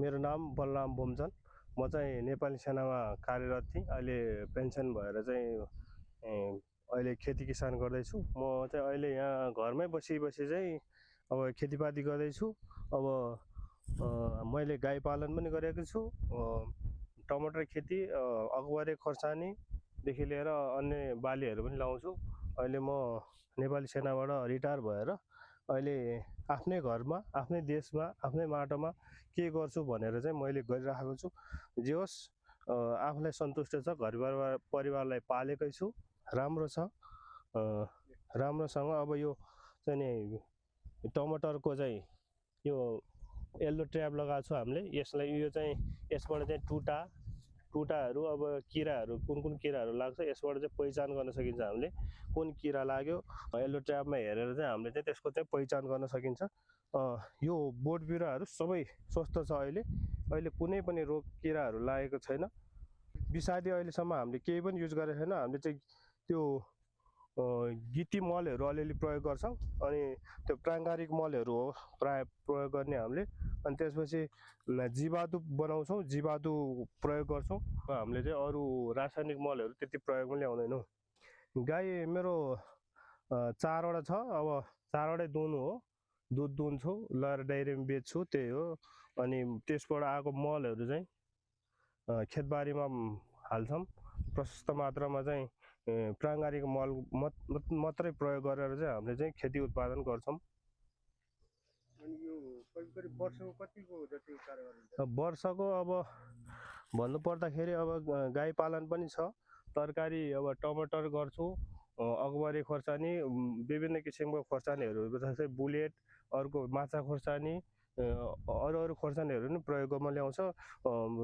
मेरो नाम बलराम बोमजन। म चाहिँ नेपाली सेनामा कार्यरत थिएँ। अहिले पेन्सन भएर चाहिँ अहिले खेती किसान गर्दैछु। म चाहिँ अहिले यहाँ घरमै बसी चाहिँ अब खेतीपाती गर्दैछु। अब मैले गाई पालन पनि गरेको छु। टमाटर खेती, अकबरे खोर्सानीदेखि लिएर अन्य बालीहरू पनि लाउँछु। अहिले म नेपाली सेनाबाट रिटायर भएर अहिले आफ्नै घरमा, आफ्नै देशमा, आफ्नै माटोमा के गर्छु भनेर चाहिँ मैले गरिराखेको छु। जे होस्, आफूलाई सन्तुष्ट छ, घर परिवारलाई पालेकै छु, राम्रो छ। राम्रोसँग अब यो चाहिँ नि टमाटरको चाहिँ यो येल्लो ट्र्याप लगाएको छु हामीले। यसलाई यो चाहिँ यसबाट चाहिँ टुटाहरू, अब किराहरू, कुन किराहरू लाग्छ यसबाट चाहिँ पहिचान गर्न सकिन्छ हामीले, कुन किरा लाग्यो। येल्लो ट्र्यापमा हेरेर चाहिँ हामीले चाहिँ त्यसको चाहिँ पहिचान गर्न सकिन्छ। यो बोट बिरुवाहरू सबै स्वस्थ छ। अहिले कुनै पनि रोग किराहरू लागेको छैन। विषादी अहिलेसम्म हामीले केही पनि युज गरेको छैन। हामीले चाहिँ त्यो गिटी मलहरू अलिअलि प्रयोग गर्छौँ, अनि त्यो प्राङ्गारिक मलहरू हो प्राय प्रयोग गर्ने हामीले। अनि त्यसपछि जीवादु बनाउँछौँ, जीवादु प्रयोग गर्छौँ। हामीले चाहिँ अरू रासायनिक मलहरू त्यति प्रयोगमा ल्याउँदैनौँ। गाई मेरो 4वटा छ। अब 4वटै दुहुनु हो, दुध दुहुन्छु, लगेर डेरीमा बेच्छु, त्यही हो। अनि त्यसबाट आएको मलहरू चाहिँ खेतबारीमा हाल्छौँ। प्रशस्त मात्रामा चाहिँ प्राङ्गारिक मल मात्रै प्रयोग गरेर चाहिँ हामीले चाहिँ खेती उत्पादन गर्छौँ। अनि यो करिब वर्षको कतिको जति कार्य गर्नुहुन्छ? वर्षको अब भन्नु पर्दाखेरि अब गाई पालन पनि छ, तरकारी अब टमाटर गर्छु, अकबरे खोर्सानी, विभिन्न किसिमको खोर्सानीहरू जस्तै बुलेट, अर्को माछा खोर्सानी, अरू खोर्सानीहरू पनि प्रयोगमा ल्याउँछ,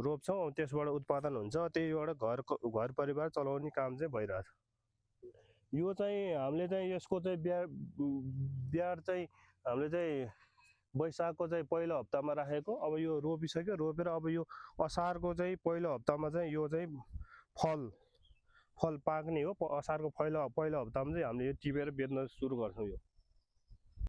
रोप्छौँ, त्यसबाट उत्पादन हुन्छ। त्यहीबाट घर परिवार चलाउने काम चाहिँ भइरहेछ। यो चाहिँ हामीले चाहिँ यसको चाहिँ बियाड चाहिँ हामीले चाहिँ वैशाखको चाहिँ पहिलो हप्तामा राखेको। अब यो रोपिसक्यो, रोपेर अब यो असारको चाहिँ पहिलो हप्तामा चाहिँ यो चाहिँ फल पाक्ने हो। असारको पहिलो हप्तामा चाहिँ हामीले यो टिपेर बेच्न सुरु गर्छौँ। यो